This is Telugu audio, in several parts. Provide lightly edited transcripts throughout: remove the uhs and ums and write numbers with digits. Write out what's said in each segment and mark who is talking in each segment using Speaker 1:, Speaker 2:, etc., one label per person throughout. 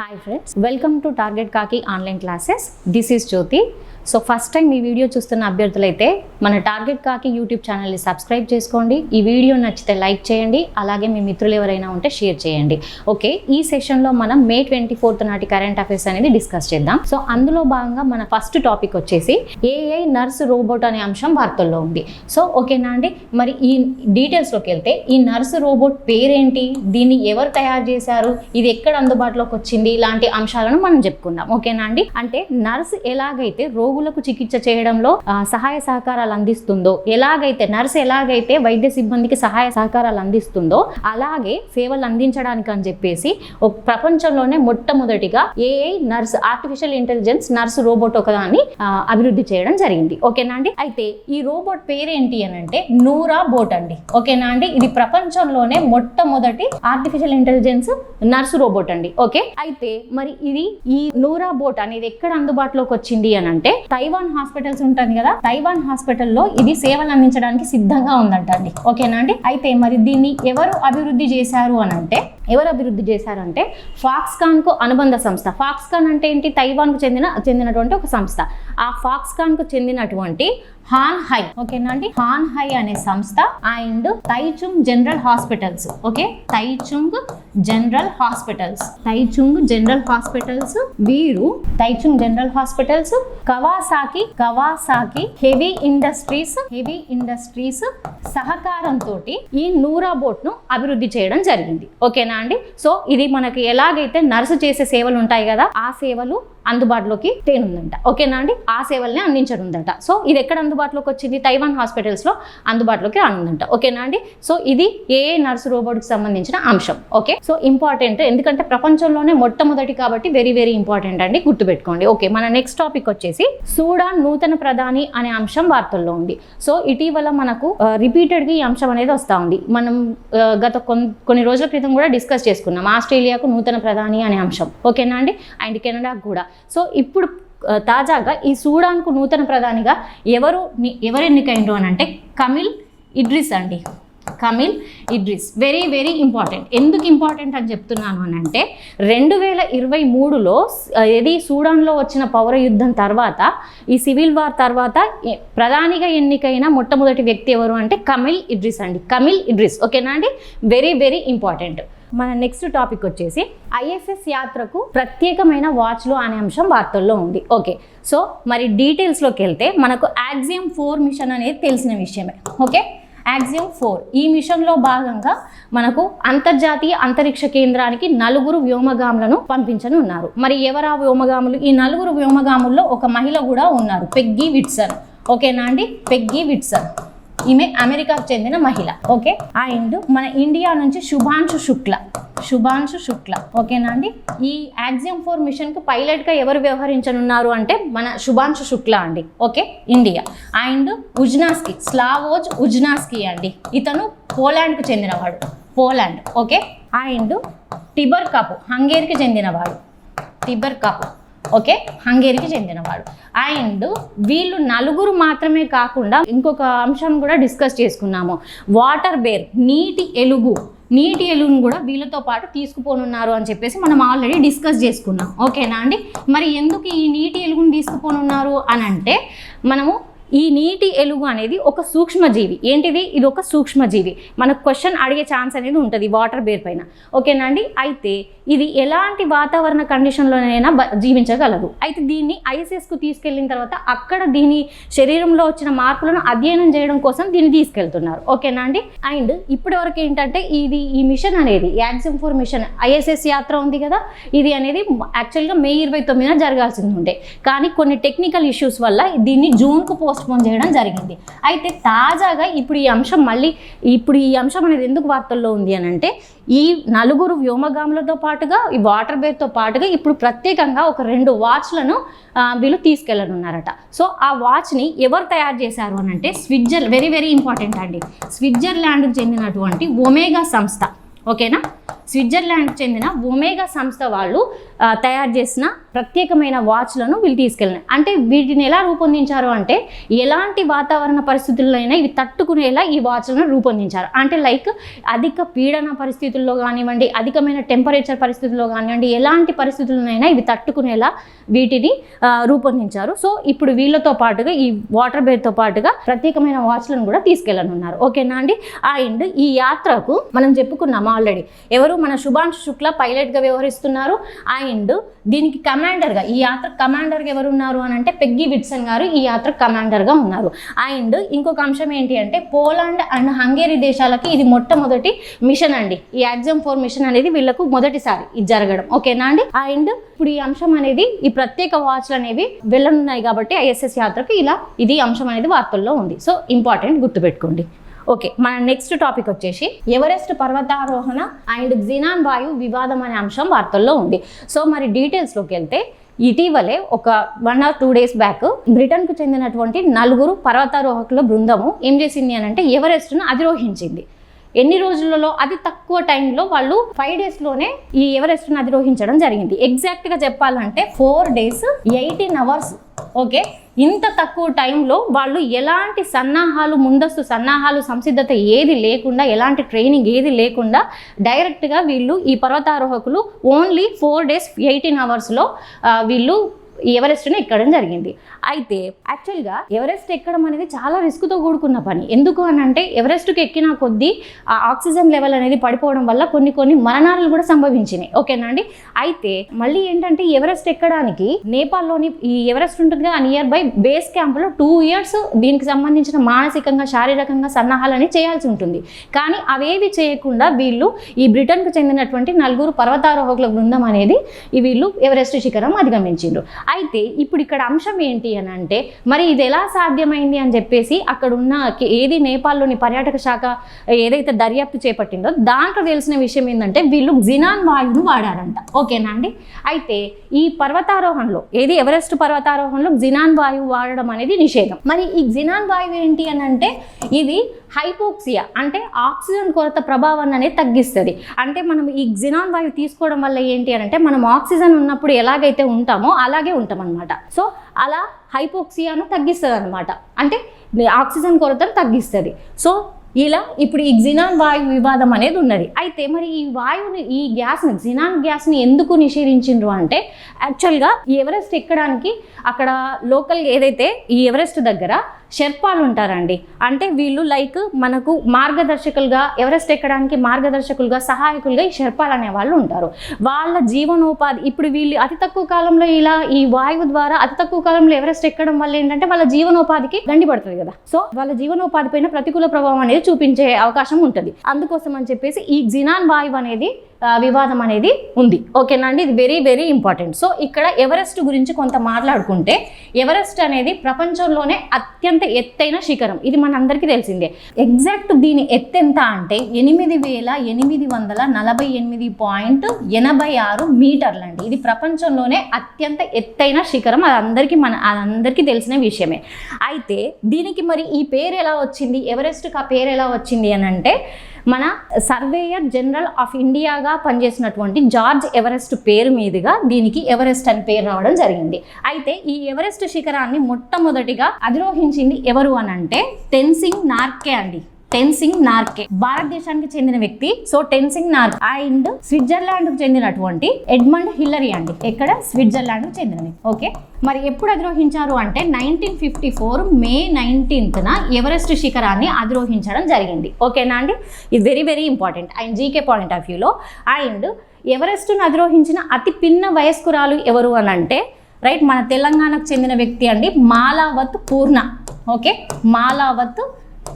Speaker 1: Hi friends, welcome to Target Kaki online classes. This is Jyoti. So first time ఈ వీడియో చూస్తున్న అభ్యర్థులైతే మన టార్గెట్ కాకి యూట్యూబ్ ఛానల్ని సబ్స్క్రైబ్ చేసుకోండి. ఈ వీడియో నచ్చితే లైక్ చేయండి, అలాగే మీ మిత్రులు ఎవరైనా ఉంటే షేర్ చేయండి. ఓకే, ఈ సెషన్లో మనం May 24th నాటి కరెంట్ అఫైర్స్ అనేది డిస్కస్ చేద్దాం. సో అందులో భాగంగా మన ఫస్ట్ టాపిక్ వచ్చేసి ఏఐ నర్స్ రోబోట్ అనే అంశం వార్తల్లో ఉంది. సో ఓకేనా అండి, మరి ఈ డీటెయిల్స్లోకి వెళ్తే ఈ నర్స్ రోబోట్ పేరేంటి, దీన్ని ఎవరు తయారు చేశారు, ఇది ఎక్కడ అందుబాటులోకి వచ్చింది, ఇలాంటి అంశాలను మనం చెప్పుకుందాం. ఓకేనా అండి, అంటే నర్స్ ఎలాగైతే రోగులకు చికిత్స చేయడంలో సహాయ సహకారాలు అందిస్తుందో, ఎలాగైతే వైద్య సిబ్బందికి సహాయ సహకారాలు అందిస్తుందో అలాగే సేవలు అందించడానికి అని చెప్పేసి ప్రపంచంలోనే మొట్టమొదటిగా AI nurse artificial intelligence nurse robot ఒకదాన్ని అభివృద్ధి చేయడం జరిగింది. ఓకేనా అండి, అయితే ఈ రోబోట్ పేరేంటి అని అంటే నూరా బోట్ అండి. ఓకేనా అండి, ఇది ప్రపంచంలోనే మొట్టమొదటి ఆర్టిఫిషియల్ ఇంటెలిజెన్స్ నర్స్ రోబోట్ అండి. ఓకే, అయితే మరి ఇది ఈ నూరా బోట్ అనేది ఎక్కడ అందుబాటులోకి వచ్చింది అని అంటే తైవాన్ హాస్పిటల్స్ ఉంటుంది కదా, తైవాన్ హాస్పిటల్లో ఇది సేవలు అందించడానికి సిద్ధంగా ఉందంట అండి. ఓకేనా అండి, అయితే మరి దీన్ని ఎవరు అభివృద్ధి చేశారు అంటే ఫాక్స్కాన్ కు అనుబంధ సంస్థ. ఫాక్స్కాన్ అంటే ఏంటి, తైవాన్ కు చెందినటువంటి ఒక సంస్థ. ఆ ఫాక్స్కాన్ కు చెందినటువంటి హాన్ హై, ఓకేనా అండి, హాన్ హై అనే సంస్థ and Taichung general hospitals. Okay, Taichung general hospitals వీరు Taichung general hospitals, Kawasaki heavy industries సహకారంతో ఈ నూరా బోట్ ను అభివృద్ధి చేయడం జరిగింది. ఓకేనా అండి, సో ఇది మనకి ఎలాగైతే నర్సు చేసే సేవలు ఉంటాయి కదా, ఆ సేవలు అందుబాటులోకి తేనుందంట. ఓకేనా అండి, ఆ సేవల్ని అందించనుందంట. సో ఇది ఎక్కడ అందుబాటులోకి వచ్చింది, తైవాన్ హాస్పిటల్స్ లో అందుబాటులోకి రానుందంట. ఓకేనా అండి, సో ఇది ఏఐ నర్స్ రోబోట్ కి సంబంధించిన అంశం. ఓకే, సో ఇంపార్టెంట్, ఎందుకంటే ప్రపంచంలోనే మొట్టమొదటి కాబట్టి వెరీ వెరీ ఇంపార్టెంట్ అండి, గుర్తుపెట్టుకోండి. ఓకే, మన నెక్స్ట్ టాపిక్ వచ్చేసి సూడాన్ నూతన ప్రధాని అనే అంశం వార్తల్లో ఉంది. సో ఇటీవల మనకు రిపీటెడ్ గా ఈ అంశం అనేది వస్తూ ఉంది. మనం గత కొన్ని రోజుల క్రితం కూడా డిస్కస్ చేసుకున్నాం ఆస్ట్రేలియాకు నూతన ప్రధాని అనే అంశం. ఓకేనా అండి, అండ్ కెనడాకు కూడా. సో ఇప్పుడు తాజాగా ఈ సూడాన్కు నూతన ప్రధానిగా ఎవరు ఎన్నికైండ్రు అని అంటే కమిల్ ఇడ్రిస్ అండి. Kamil Idris very very important. ఎందుకు ఇంపార్టెంట్ అని చెప్తున్నాను అని అంటే 2023లో ఇది సూడాన్లో వచ్చిన పౌర యుద్ధం తర్వాత, ఈ సివిల్ వార్ తర్వాత ప్రధానిగా ఎన్నికైన మొట్టమొదటి వ్యక్తి ఎవరు అంటే కమిల్ ఇడ్రిస్ అండి. Kamil Idris. ఓకేనా అండి, వెరీ వెరీ ఇంపార్టెంట్. మన నెక్స్ట్ టాపిక్ వచ్చేసి ఐఎస్ఎస్ యాత్రకు ప్రత్యేకమైన వాచ్లు అనే అంశం వార్తల్లో ఉంది. ఓకే, సో మరి డీటెయిల్స్లోకి వెళ్తే మనకు యాక్సియం 4 మిషన్ అనేది తెలిసిన విషయమే. ఓకే, యాక్సియం 4 ఈ మిషన్లో భాగంగా మనకు అంతర్జాతీయ అంతరిక్ష కేంద్రానికి 4 వ్యోమగాములను పంపించనున్నారు. మరి ఎవరా వ్యోమగాములు? ఈ 4 వ్యోమగాముల్లో ఒక మహిళ కూడా ఉన్నారు, పెగ్గీ విట్సన్. ఓకేనా అండి, పెగ్గీ విట్సన్, ఈమె అమెరికాకు చెందిన మహిళ. ఓకే, అండ్ మన ఇండియా నుంచి శుభాంశు శుక్ల. ఓకేనా అండి, ఈ యాక్సియం 4 మిషన్ కు పైలట్ గా ఎవరు వ్యవహరించనున్నారు అంటే మన శుభాంశు శుక్ల అండి. Okay, India. అండ్ ఉజ్నాస్కీ, స్లావోజ్ ఉజ్నాస్కీ అండి, ఇతను పోలాండ్ కు చెందినవాడు, పోలాండ్. ఓకే, అండ్ టిబర్ కపు హంగేరీకి చెందినవాడు, ఓకే, హంగేరీకి చెందినవాడు. అండ్ వీళ్ళు 4 మాత్రమే కాకుండా ఇంకొక అంశం కూడా డిస్కస్ చేసుకున్నాము, వాటర్ బేర్, నీటి ఎలుగును కూడా వీళ్ళతో పాటు తీసుకుపోనున్నారు అని చెప్పేసి మనం ఆల్రెడీ డిస్కస్ చేసుకున్నాం. ఓకేనా అండి, మరి ఎందుకు ఈ నీటి ఎలుగును తీసుకుపోనున్నారు అని అంటే మనము ఈ నీటి ఎలుగు అనేది ఒక సూక్ష్మజీవి. ఏంటిది? ఇది ఒక సూక్ష్మజీవి. మనకు క్వశ్చన్ అడిగే ఛాన్స్ అనేది ఉంటుంది వాటర్ బేర్ పైన. ఓకేనా అండి, అయితే ఇది ఎలాంటి వాతావరణ కండిషన్లోనైనా జీవించగలదు. అయితే దీన్ని ఐఎస్ఎస్కు తీసుకెళ్ళిన తర్వాత అక్కడ దీని శరీరంలో వచ్చిన మార్పులను అధ్యయనం చేయడం కోసం దీన్ని తీసుకెళ్తున్నారు. ఓకేనా అండి, అండ్ ఇప్పటి వరకు ఏంటంటే ఈ మిషన్ అనేది యాక్సియం 4 మిషన్ ఐఎస్ఎస్ యాత్ర ఉంది కదా, ఇది అనేది యాక్చువల్గా May 29న జరగాల్సింది ఉండే, కానీ కొన్ని టెక్నికల్ ఇష్యూస్ వల్ల దీన్ని జూన్కు పోస్ట్పోన్ చేయడం జరిగింది. అయితే తాజాగా ఇప్పుడు ఈ అంశం అనేది ఎందుకు వార్తల్లో ఉంది అని అంటే ఈ 4 వ్యోమగాములతో పాటుగా ఈ వాటర్ బేర్తో పాటుగా ఇప్పుడు ప్రత్యేకంగా ఒక 2 వాచ్లను వీళ్ళు తీసుకెళ్ళనున్నారట. సో ఆ వాచ్ని ఎవరు తయారు చేశారు అని అంటే వెరీ వెరీ ఇంపార్టెంట్ అండి, స్విట్జర్లాండ్కి చెందినటువంటి ఒమేగా సంస్థ. ఓకేనా, స్విట్జర్లాండ్కి చెందిన ఒమేగా సంస్థ వాళ్ళు తయారు చేసిన ప్రత్యేకమైన వాచ్లను వీళ్ళు తీసుకెళ్ళినారు. అంటే వీటిని ఎలా రూపొందించారు అంటే ఎలాంటి వాతావరణ పరిస్థితులైనా ఇవి తట్టుకునేలా ఈ వాచ్లను రూపొందించారు. అంటే లైక్ అధిక పీడన పరిస్థితుల్లో కానివ్వండి, అధికమైన టెంపరేచర్ పరిస్థితుల్లో కానివ్వండి, ఎలాంటి పరిస్థితులనైనా ఇవి తట్టుకునేలా వీటిని రూపొందించారు. సో ఇప్పుడు వీళ్ళతో పాటుగా ఈ వాటర్ బేర్తో పాటుగా ప్రత్యేకమైన వాచ్లను కూడా తీసుకెళ్ళనున్నారు. ఓకేనా అండి. అండ్ ఈ యాత్రకు మనం చెప్పుకున్నాము ఆల్రెడీ, ఎవరు మన శుభాంశు శుక్ల పైలట్గా వ్యవహరిస్తున్నారు. అండ్ దీనికి కమాండర్గా, ఈ యాత్ర కమాండర్గా ఎవరు ఉన్నారు అని అంటే పెగ్గీ విట్సన్ గారు ఈ యాత్ర కమాండర్గా ఉన్నారు. అండ్ ఇంకొక అంశం ఏంటి అంటే పోలాండ్ అండ్ హంగేరీ దేశాలకి ఇది మొట్టమొదటి మిషన్ అండి. ఈ AXIM-4 మిషన్ అనేది వీళ్ళకు మొదటిసారి ఇది జరగడం. ఓకేనా అండి. అండ్ ఇప్పుడు ఈ అంశం అనేది ఈ ప్రత్యేక వాచ్లు అనేవి వెళ్ళనున్నాయి కాబట్టి ISS యాత్రకు ఇలా ఇది అంశం అనేది వార్తల్లో ఉంది. సో ఇంపార్టెంట్, గుర్తుపెట్టుకోండి. ఓకే, మన నెక్స్ట్ టాపిక్ వచ్చేసి ఎవరెస్ట్ పర్వతారోహణ అండ్ క్సినాన్ వాయువు వివాదం అనే అంశం వార్తల్లో ఉంది. సో మరి డీటెయిల్స్లోకి వెళ్తే ఇటీవలే ఒక 1 or 2 days బ్యాక్ బ్రిటన్కు చెందినటువంటి 4 పర్వతారోహకుల బృందము ఏం చేసింది అని అంటే ఎవరెస్ట్ను అధిరోహించింది. ఎన్ని రోజులలో, అతి తక్కువ టైంలో వాళ్ళు 5 daysలోనే ఈ ఎవరెస్ట్ను అధిరోహించడం జరిగింది. ఎగ్జాక్ట్గా చెప్పాలంటే 4 days 18 hours. ఓకే, ఇంత తక్కువ టైంలో వాళ్ళు ఎలాంటి సన్నాహాలు, ముందస్తు సన్నాహాలు, సంసిద్ధత ఏది లేకుండా, ఎలాంటి ట్రైనింగ్ ఏది లేకుండా డైరెక్ట్గా వీళ్ళు ఈ పర్వతారోహకులు ఓన్లీ 4 days 18 hours వీళ్ళు ఎవరెస్ట్ని ఎక్కడం జరిగింది. అయితే యాక్చువల్గా ఎవరెస్ట్ ఎక్కడం అనేది చాలా రిస్క్తో కూడుకున్న పని. ఎందుకు అని అంటే ఎవరెస్ట్కి ఎక్కిన కొద్దీ ఆ ఆక్సిజన్ లెవెల్ అనేది పడిపోవడం వల్ల కొన్ని మరణాలు కూడా సంభవించినాయి. ఓకేనా అండి. అయితే మళ్ళీ ఏంటంటే ఎవరెస్ట్ ఎక్కడానికి నేపాల్లోని ఈ ఎవరెస్ట్ ఉంటుందిగా నియర్ బై బేస్ క్యాంప్లో 2 years దీనికి సంబంధించిన మానసికంగా, శారీరకంగా సన్నాహాలని చేయాల్సి ఉంటుంది. కానీ అవేవి చేయకుండా వీళ్ళు ఈ బ్రిటన్కు చెందినటువంటి 4 పర్వతారోహకుల బృందం అనేది వీళ్ళు ఎవరెస్ట్ శిఖరం అధిగమించారు. అయితే ఇప్పుడు ఇక్కడ అంశం ఏంటి అని అంటే మరి ఇది ఎలా సాధ్యమైంది అని చెప్పేసి అక్కడ ఉన్న ఏది నేపాల్లోని పర్యాటక శాఖ ఏదైతే దర్యాప్తు చేపట్టిందో దాంట్లో తెలిసిన విషయం ఏంటంటే వీళ్ళు క్సినాన్ వాయువును వాడారంట. ఓకేనా అండి. అయితే ఈ పర్వతారోహణలో ఏది ఎవరెస్ట్ పర్వతారోహణలో క్సినాన్ వాయువు వాడడం అనేది నిషేధం. మరి ఈ క్సినాన్ వాయువు ఏంటి అని అంటే ఇది హైపోక్సియా అంటే ఆక్సిజన్ కొరత ప్రభావాన్ని అనేది తగ్గిస్తుంది. అంటే మనం ఈ క్సినాన్ వాయువు తీసుకోవడం వల్ల ఏంటి అని అంటే మనం ఆక్సిజన్ ఉన్నప్పుడు ఎలాగైతే ఉంటామో అలాగే ఉంటాం అనమాట. సో అలా హైపోక్సియాను తగ్గిస్తుంది అనమాట, అంటే ఆక్సిజన్ కొరతను తగ్గిస్తుంది. సో ఇలా ఇప్పుడు ఈ క్సినాన్ వాయువు వివాదం అనేది ఉన్నది. అయితే మరి ఈ వాయువుని, ఈ గ్యాస్ని, క్సినాన్ గ్యాస్ని ఎందుకు నిషేధించిండ్రు అంటే యాక్చువల్గా ఈ ఎవరెస్ట్ ఎక్కడానికి అక్కడ లోకల్ ఏదైతే ఈ ఎవరెస్ట్ దగ్గర షెర్పాలు ఉంటారండి. అంటే వీళ్ళు లైక్ మనకు మార్గదర్శకులుగా, ఎవరెస్ట్ ఎక్కడానికి మార్గదర్శకులుగా, సహాయకులుగా ఈ షెర్పాలు అనే వాళ్ళు ఉంటారు. వాళ్ళ జీవనోపాధి ఇప్పుడు వీళ్ళు అతి తక్కువ కాలంలో ఇలా ఈ వాయువు ద్వారా అతి తక్కువ కాలంలో ఎవరెస్ట్ ఎక్కడం వల్ల ఏంటంటే వాళ్ళ జీవనోపాధికి గండి పడుతుంది కదా. సో వాళ్ళ జీవనోపాధి పైన ప్రతికూల ప్రభావం అనేది చూపించే అవకాశం ఉంటుంది. అందుకోసం అని చెప్పేసి ఈ క్సినాన్ వాయువు అనేది వివాదం అనేది ఉంది. ఓకేనా అండి. ఇది వెరీ వెరీ ఇంపార్టెంట్. సో ఇక్కడ ఎవరెస్ట్ గురించి కొంత మాట్లాడుకుంటే ఎవరెస్ట్ అనేది ప్రపంచంలోనే అత్యంత ఎత్తైన శిఖరం. ఇది మనందరికీ తెలిసిందే. ఎగ్జాక్ట్ దీని ఎత్తు ఎంత అంటే 8848.86 మీటర్లు అండి. ఇది ప్రపంచంలోనే అత్యంత ఎత్తైన శిఖరం. అందరికీ తెలిసిన విషయమే. అయితే దీనికి మరి ఈ పేరు ఎలా వచ్చింది, ఎవరెస్ట్కి ఆ పేరు ఎలా వచ్చింది అని అంటే మన సర్వేయర్ జనరల్ ఆఫ్ ఇండియాగా పనిచేసినటువంటి జార్జ్ ఎవరెస్ట్ పేరు మీదుగా దీనికి ఎవరెస్ట్ అని పేరు రావడం జరిగింది. అయితే ఈ ఎవరెస్ట్ శిఖరాన్ని మొట్టమొదటిగా అధిరోహించింది ఎవరు అని అంటే టెన్సింగ్ నార్కే అండి. టెన్సింగ్ నార్కే భారతదేశానికి చెందిన వ్యక్తి. సో టెన్సింగ్ నార్కే అండ్ స్విట్జర్లాండ్కు చెందినటువంటి ఎడ్మండ్ హిల్లరీ అండి. ఎక్కడ స్విట్జర్లాండ్కు చెందినవి. ఓకే, మరి ఎప్పుడు అధిరోహించారు అంటే 1954 May 19th ఎవరెస్ట్ శిఖరాన్ని అధిరోహించడం జరిగింది. ఓకేనా అండి. ఇది very very important and GK point of వ్యూలో. అండ్ ఎవరెస్ట్ను అధిరోహించిన అతి పిన్న వయస్కురాలు ఎవరు అని అంటే రైట్ మన తెలంగాణకు చెందిన వ్యక్తి అండి, మాలావత్ పూర్ణ. ఓకే, మాలావత్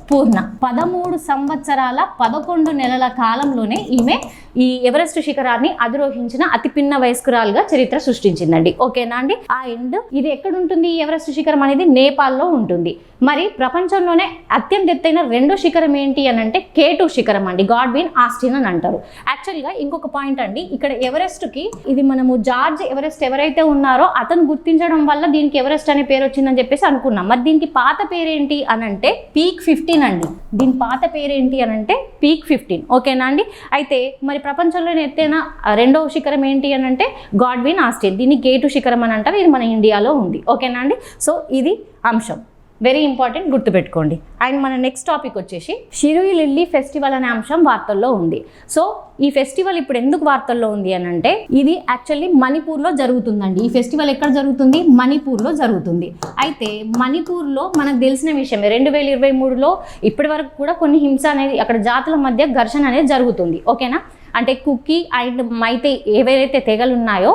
Speaker 1: పూర్ణ 13 సంవత్సరాల 11 నెలల కాలంలోనే ఈమె ఈ ఎవరెస్ట్ శిఖరాన్ని అధిరోహించిన అతి పిన్న వయస్కురాలుగా చరిత్ర సృష్టించిందండి. ఓకేనా అండి. అండ్ ఇది ఎక్కడ ఉంటుంది, ఈ ఎవరెస్ట్ శిఖరం అనేది నేపాల్లో ఉంటుంది. మరి ప్రపంచంలోనే అత్యంత ఎత్తైన రెండో శిఖరం ఏంటి అని అంటే K2 శిఖరం అండి. గాడ్విన్ ఆస్టిన్ అని అంటారు. యాక్చువల్గా ఇంకొక పాయింట్ అండి, ఇక్కడ ఎవరెస్ట్కి ఇది మనము జార్జ్ ఎవరెస్ట్ ఎవరైతే ఉన్నారో అతను గుర్తించడం వల్ల దీనికి ఎవరెస్ట్ అనే పేరు వచ్చిందని చెప్పేసి అనుకున్నాం. మరి దీనికి పాత పేరేంటి అని అంటే పీక్ 15 అండి. దీని పాత పేరేంటి అని అంటే పీక్ 15. ఓకేనా అండి. అయితే మరి ప్రపంచంలోనే ఎత్తైన రెండవ శిఖరం ఏంటి అని అంటే గాడ్విన్ ఆస్టిన్, దీన్ని గేటు శిఖరం అని అంటారు. ఇది మన ఇండియాలో ఉంది. ఓకేనా అండి. సో ఇది అంశం వెరీ ఇంపార్టెంట్, గుర్తుపెట్టుకోండి. అండ్ మన నెక్స్ట్ టాపిక్ వచ్చేసి షిరుయి లిల్లీ ఫెస్టివల్ అనే అంశం వార్తల్లో ఉంది. సో ఈ ఫెస్టివల్ ఇప్పుడు ఎందుకు వార్తల్లో ఉంది అని అంటే ఇది యాక్చువల్లీ మణిపూర్లో జరుగుతుందండి. ఈ ఫెస్టివల్ ఎక్కడ జరుగుతుంది? మణిపూర్లో జరుగుతుంది. అయితే మణిపూర్లో మనకు తెలిసిన విషయమే 2023లో ఇప్పటి వరకు కూడా కొన్ని హింస అనేది అక్కడ జాతుల మధ్య ఘర్షణ అనేది జరుగుతుంది. ఓకేనా. అంటే కుకీ అండ్ మైతే ఏవైతే తెగలు ఉన్నాయో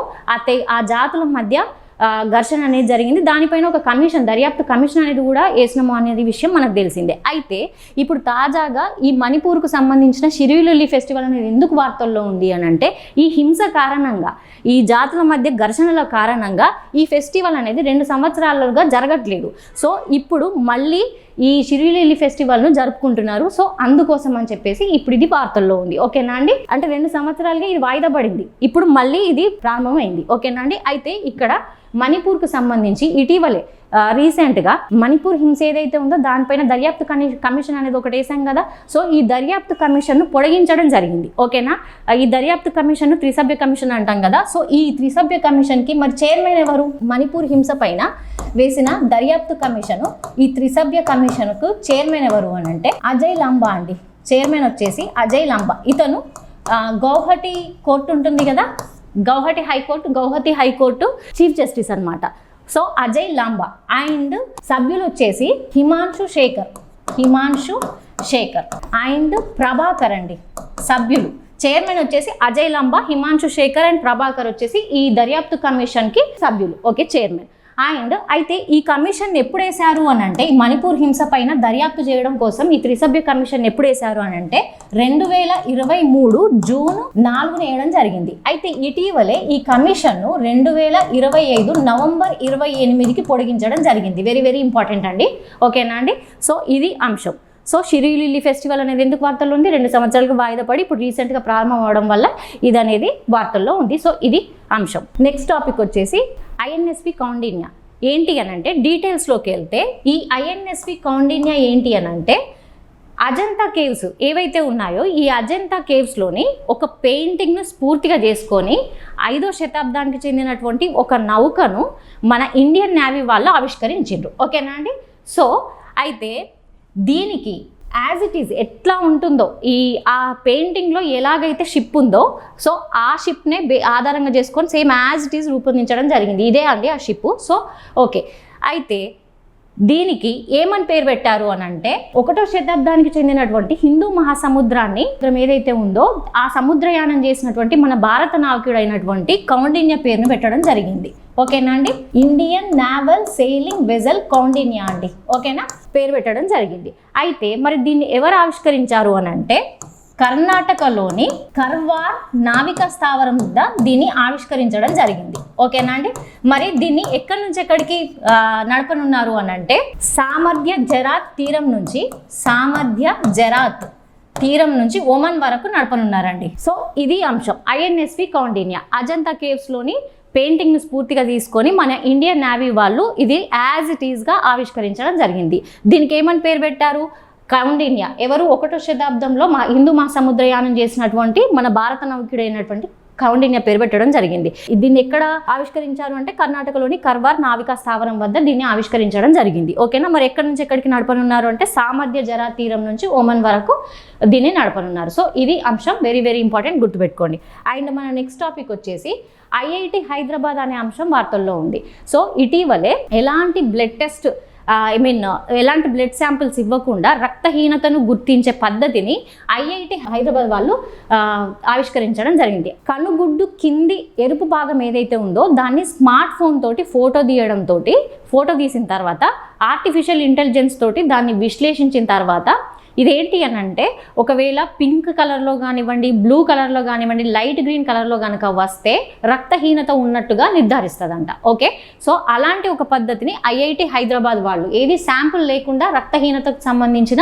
Speaker 1: ఆ జాతుల మధ్య ఘర్షణ అనేది జరిగింది. దానిపైన ఒక కమిషన్, దర్యాప్తు కమిషన్ అనేది కూడా వేసినాము అనేది విషయం మనకు తెలిసిందే. అయితే ఇప్పుడు తాజాగా ఈ మణిపూర్కు సంబంధించిన షిరుయి లిల్లీ ఫెస్టివల్ అనేది ఎందుకు వార్తల్లో ఉంది అని అంటే ఈ హింస కారణంగా, ఈ జాతుల మధ్య ఘర్షణల కారణంగా ఈ ఫెస్టివల్ అనేది 2 సంవత్సరాలుగా జరగట్లేదు. సో ఇప్పుడు మళ్ళీ ఈ షిరుయి లిల్లీ ఫెస్టివల్ను జరుపుకుంటున్నారు. సో అందుకోసం అని చెప్పేసి ఇప్పుడు ఇది వార్తల్లో ఉంది. ఓకేనా అండి. అంటే 2 సంవత్సరాలుగా ఇది వాయిదా పడింది, ఇప్పుడు మళ్ళీ ఇది ప్రారంభమైంది. ఓకేనా అండి. అయితే ఇక్కడ మణిపూర్కు సంబంధించి ఇటీవలే రీసెంట్గా మణిపూర్ హింస ఏదైతే ఉందో దానిపైన దర్యాప్తు కమిషన్ అనేది ఒకటి వేసాం కదా. సో ఈ దర్యాప్తు కమిషన్ను పొడిగించడం జరిగింది. ఓకేనా. ఈ దర్యాప్తు కమిషన్ను త్రిసభ్య కమిషన్ అంటాం కదా. సో ఈ త్రిసభ్య కమిషన్కి మరి చైర్మన్ ఎవరు? మణిపూర్ హింస పైన వేసిన దర్యాప్తు కమిషను, ఈ త్రిసభ్య కమిషన్కు చైర్మన్ ఎవరు అని అంటే అజయ్ లంబా అండి. చైర్మన్ వచ్చేసి అజయ్ లంబా. ఇతను గౌహటి కోర్టు ఉంటుంది కదా, గౌహతి హైకోర్టు చీఫ్ జస్టిస్ అన్నమాట. సో అజయ్ లాంబా అండ్ సభ్యులు వచ్చేసి హిమాంశు శేఖర్ అండ్ ప్రభాకర్ అండి సభ్యులు. చైర్మన్ వచ్చేసి అజయ్ లాంబా, హిమాంశు శేఖర్ అండ్ ప్రభాకర్ వచ్చేసి ఈ దర్యాప్తు కమిషన్కి సభ్యులు. Okay, chairman. అండ్ అయితే ఈ కమిషన్ ఎప్పుడు వేశారు అని అంటే ఈ మణిపూర్ హింస పైన దర్యాప్తు చేయడం కోసం ఈ త్రిసభ్య కమిషన్ ఎప్పుడు వేశారు అని అంటే 2023 జూన్ 4న వేయడం జరిగింది. అయితే ఇటీవలే ఈ కమిషన్ను 2025 నవంబర్ 28కి పొడిగించడం జరిగింది. వెరీ వెరీ ఇంపార్టెంట్ అండి. ఓకేనా అండి. సో ఇది అంశం. సో షిరుయి లిల్లీ ఫెస్టివల్ అనేది ఎందుకు వార్తల్లో ఉంది? 2 సంవత్సరాలకు వాయిదా పడి ఇప్పుడు రీసెంట్గా ప్రారంభం అవడం వల్ల ఇది అనేది వార్తల్లో ఉంది. సో ఇది అంశం. నెక్స్ట్ టాపిక్ వచ్చేసి ఐఎన్ఎస్వి కౌండిన్య ఏంటి అని అంటే డీటెయిల్స్లోకి వెళ్తే ఈ ఐఎన్ఎస్వి కౌండిన్య ఏంటి అని అంటే అజంతా కేవ్స్ ఏవైతే ఉన్నాయో ఈ అజంతా కేవ్స్లోని ఒక పెయింటింగ్ను స్ఫూర్తిగా చేసుకొని 5వ శతాబ్దానికి చెందినటువంటి ఒక నౌకను మన ఇండియన్ నేవీ వాళ్ళు ఆవిష్కరించారు. ఓకేనా అండి. సో అయితే దీనికి యాజ్ ఇట్ ఈజ్ ఎట్లా ఉంటుందో ఆ పెయింటింగ్లో ఎలాగైతే షిప్ ఉందో సో ఆ షిప్నే ఆధారంగా చేసుకొని సేమ్ యాజ్ ఇట్ ఈజ్ రూపొందించడం జరిగింది. ఇదే అండి ఆ షిప్. సో ఓకే, అయితే దీనికి ఏమని పేరు పెట్టారు అని అంటే 1వ శతాబ్దానికి చెందినటువంటి హిందూ మహాసముద్రాన్ని ఏదైతే ఉందో ఆ సముద్రయానం చేసినటువంటి మన భారత నావికుడైనటువంటి కౌండిన్య పేరును పెట్టడం జరిగింది. ఓకేనా అండి. Indian naval sailing vessel Kaundinya అండి. ఓకేనా, పేరు పెట్టడం జరిగింది. అయితే మరి దీన్ని ఎవరు ఆవిష్కరించారు అని అంటే కర్ణాటకలోని కర్వార్ నావికా స్థావరం వద్ద దీన్ని ఆవిష్కరించడం జరిగింది. ఓకేనా అండి. మరి దీన్ని ఎక్కడి నుంచి ఎక్కడికి నడపనున్నారు అని అంటే సామర్థ్య జరాత్ తీరం నుంచి ఒమన్ వరకు నడపనున్నారండి. సో ఇది అంశం. ఐఎన్ఎస్వి కౌండిన్య అజంతా కేవ్స్లోని పెయింటింగ్ను స్ఫూర్తిగా తీసుకొని మన ఇండియన్ నేవీ వాళ్ళు ఇది యాజ్ ఇట్ ఈస్గా ఆవిష్కరించడం జరిగింది. దీనికి ఏమని పేరు పెట్టారు? కౌండిన్య. ఎవరు? 1వ శతాబ్దంలో హిందూ మహాసముద్రయానం చేసినటువంటి మన భారత నౌకుడైనటువంటి కౌండిన్య పేరు పెట్టడం జరిగింది. దీన్ని ఎక్కడ ఆవిష్కరించారు అంటే కర్ణాటకలోని కర్వార్ నావికా స్థావరం వద్ద దీన్ని ఆవిష్కరించడం జరిగింది. ఓకేనా. మరి ఎక్కడి నుంచి ఎక్కడికి నడపనున్నారు అంటే సామర్థ్య జరా తీరం నుంచి ఒమన్ వరకు దీన్ని నడపనున్నారు. సో ఇది అంశం వెరీ వెరీ ఇంపార్టెంట్, గుర్తుపెట్టుకోండి. అండ్ మన నెక్స్ట్ టాపిక్ వచ్చేసి ఐఐటి హైదరాబాద్ అనే అంశం వార్తల్లో ఉంది. సో ఇటీవలే ఎలాంటి బ్లడ్ టెస్ట్ ఎలాంటి బ్లడ్ శాంపిల్స్ ఇవ్వకుండా రక్తహీనతను గుర్తించే పద్ధతిని ఐఐటి హైదరాబాద్ వాళ్ళు ఆవిష్కరించడం జరిగింది. కనుగుడ్డు కింది ఎరుపు భాగం ఏదైతే ఉందో దాన్ని స్మార్ట్ ఫోన్ తోటి ఫోటో తీసిన తర్వాత ఆర్టిఫిషియల్ ఇంటెలిజెన్స్ తోటి దాన్ని విశ్లేషించిన తర్వాత ఇదేంటి అని అంటే ఒకవేళ పింక్ కలర్లో కానివ్వండి, బ్లూ కలర్లో కానివ్వండి, లైట్ గ్రీన్ కలర్లో కనుక వస్తే రక్తహీనత ఉన్నట్టుగా నిర్ధారిస్తుందంట. ఓకే, సో అలాంటి ఒక పద్ధతిని ఐఐటి హైదరాబాద్ వాళ్ళు ఏది శాంపుల్ లేకుండా రక్తహీనతకు సంబంధించిన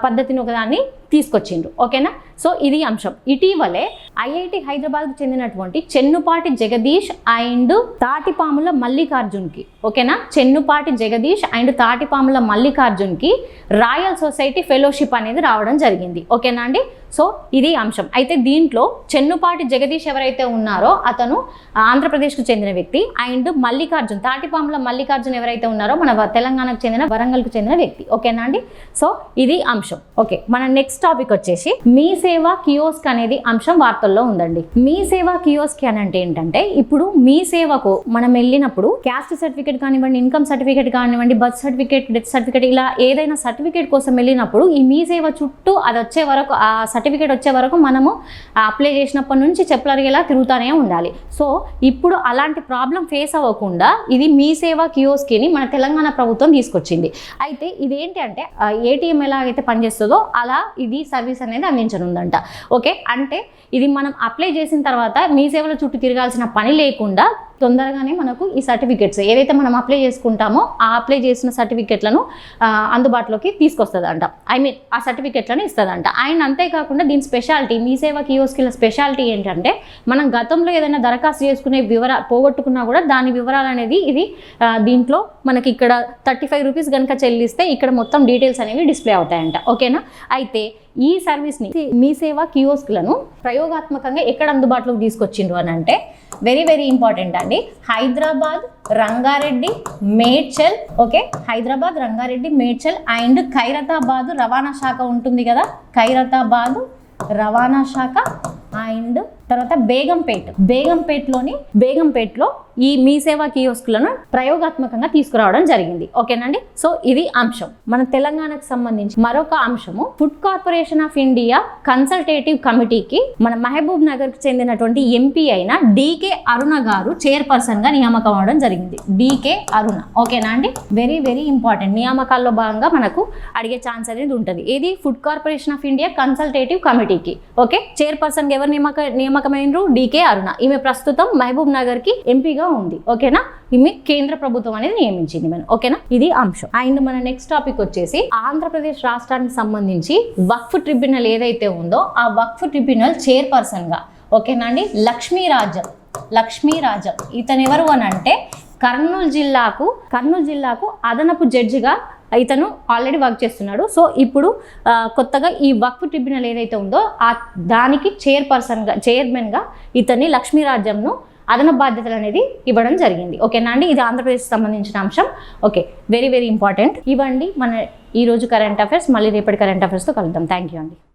Speaker 1: పద్ధతిని ఒకదాన్ని తీసుకొచ్చిండ్రు. ఓకేనా. సో ఇది అంశం. ఇటీవలే ఐఐటి హైదరాబాద్కు చెందినటువంటి చెన్నుపాటి జగదీష్ అండ్ తాటిపాముల మల్లికార్జున్కి, ఓకేనా, చెన్నుపాటి జగదీష్ అండ్ తాటిపాముల మల్లికార్జున్కి రాయల్ సొసైటీ ఫెలోషిప్ అనేది రావడం జరిగింది. ఓకేనా అండి. సో ఇది అంశం. అయితే దీంట్లో చెన్నుపాటి జగదీష్ ఎవరైతే ఉన్నారో అతను ఆంధ్రప్రదేశ్కు చెందిన వ్యక్తి. అండ్ మల్లికార్జున్, తాటిపాముల మల్లికార్జున్ ఎవరైతే ఉన్నారో మన తెలంగాణకు చెందిన, వరంగల్కు చెందిన వ్యక్తి. ఓకేనా అండి? సో ఇది అంశం. ఓకే, మన నెక్స్ట్ టాపిక్ వచ్చేసి మీ సేవ కియోస్క్ అనేది అంశం వార్తల్లో ఉందండి. మీ సేవ కియోస్క్ అని అంటే ఏంటంటే, ఇప్పుడు మీ సేవకు మనం వెళ్ళినప్పుడు క్యాస్ట్ సర్టిఫికేట్ కానివ్వండి, ఇన్కమ్ సర్టిఫికేట్ కానివ్వండి, బర్త్ సర్టిఫికేట్, డెత్ సర్టిఫికేట్, ఇలా ఏదైనా సర్టిఫికేట్ కోసం వెళ్ళినప్పుడు ఈ మీ సేవ చుట్టూ అది వచ్చే వరకు, ఆ సర్టిఫికేట్ వచ్చే వరకు మనము అప్లై చేసినప్పటి నుంచి చెప్పులరిగేలా తిరుగుతూనే ఉండాలి. సో ఇప్పుడు అలాంటి ప్రాబ్లం ఫేస్ అవ్వకుండా ఇది మీ సేవ కియోస్క్ని మన తెలంగాణ ప్రభుత్వం తీసుకొచ్చింది. అయితే ఇదేంటి అంటే ఏటీఎం ఎలా అయితే పనిచేస్తుందో అలా ఇది సర్వీస్ అనేది అందించనుందంట. ఓకే, అంటే ఇది మనం అప్లై చేసిన తర్వాత మీ సేవల చుట్టూ తిరగాల్సిన పని లేకుండా తొందరగానే మనకు ఈ సర్టిఫికెట్స్ ఏదైతే మనం అప్లై చేసుకుంటామో ఆ అప్లై చేసిన సర్టిఫికెట్లను అందుబాటులోకి తీసుకొస్తుందంట. ఆ సర్టిఫికెట్లను ఇస్తుందంట. అండ్ అంతేకాకుండా దీని స్పెషాలిటీ, మీ సేవ కియోస్క్ల స్పెషాలిటీ ఏంటంటే, మనం గతంలో ఏదైనా దరఖాస్తు చేసుకునే పోగొట్టుకున్నా కూడా దాని వివరాలు అనేది ఇది దీంట్లో మనకి ఇక్కడ 35 రూపీస్ కనుక చెల్లిస్తే ఇక్కడ మొత్తం డీటెయిల్స్ అనేవి డిస్ప్లే అవుతాయంట. ఓకేనా? అయితే ఈ సర్వీస్ని, మీ సేవ కియోస్క్లను ప్రయోగాత్మకంగా ఎక్కడ అందుబాటులోకి తీసుకొచ్చిండ్రు అని అంటే, వెరీ వెరీ ఇంపార్టెంట్ అండి, హైదరాబాద్, రంగారెడ్డి, మేడ్చల్. ఓకే, హైదరాబాద్, రంగారెడ్డి, మేడ్చల్ అండ్ ఖైరతాబాద్ రవాణా శాఖ ఉంటుంది కదా, ఖైరతాబాద్ రవాణా శాఖ అండ్ తర్వాత బేగంపేటలో ఈ మీ సేవా కియోస్క్లను ప్రయోగాత్మకంగా తీసుకురావడం జరిగింది. ఓకేనండి? సో ఇది అంశం. మన తెలంగాణకు సంబంధించి మరొక అంశము, food corporation of India consultative కమిటీకి మన మహబూబ్ నగర్కి చెందినటువంటి ఎంపీ అయిన డీకే అరుణ గారు చైర్పర్సన్ గా నియామకం అవడం జరిగింది. డీకే అరుణ. ఓకేనా అండి? Very very important. నియామకాల్లో భాగంగా మనకు అడిగే ఛాన్స్ అనేది ఉంటుంది. ఏది? Food corporation of India consultative కమిటీకి. ఓకే, చైర్పర్సన్ ఎవరు నియామకమైనరు? డీకే అరుణ. ఈమె ప్రస్తుతం మహబూబ్ నగర్ కి ఎంపీగా ఉంది. ఓకేనా? ఈమె కేంద్ర ప్రభుత్వం అనేది నియమించింది మనం. ఓకేనా? ఇది అంశం. అండ్ మన నెక్స్ట్ టాపిక్ వచ్చేసి ఆంధ్రప్రదేశ్ రాష్ట్రానికి సంబంధించి వక్ఫ్ ట్రిబ్యునల్ ఏదైతే ఉందో ఆ వక్ఫ్ ట్రిబ్యునల్ చైర్పర్సన్ గా, ఓకేనా అండి, లక్ష్మీరాజం. ఇతను ఎవరు అని అంటే కర్నూలు జిల్లాకు అదనపు జడ్జిగా ఇతను ఆల్రెడీ వర్క్ చేస్తున్నాడు. సో ఇప్పుడు కొత్తగా ఈ వక్ఫ్ ట్రిబ్యునల్ ఏదైతే ఉందో దానికి చైర్మన్గా ఇతన్ని లక్ష్మీరాజ్యంను అదనపు బాధ్యతలు అనేది ఇవ్వడం జరిగింది. ఓకేనా అండి? ఇది ఆంధ్రప్రదేశ్కి సంబంధించిన అంశం. Okay, very very important. ఇవ్వండి మన ఈరోజు కరెంట్ అఫైర్స్. మళ్ళీ రేపటి కరెంట్ అఫైర్స్తో కలుద్దాం. థ్యాంక్ యూ అండి.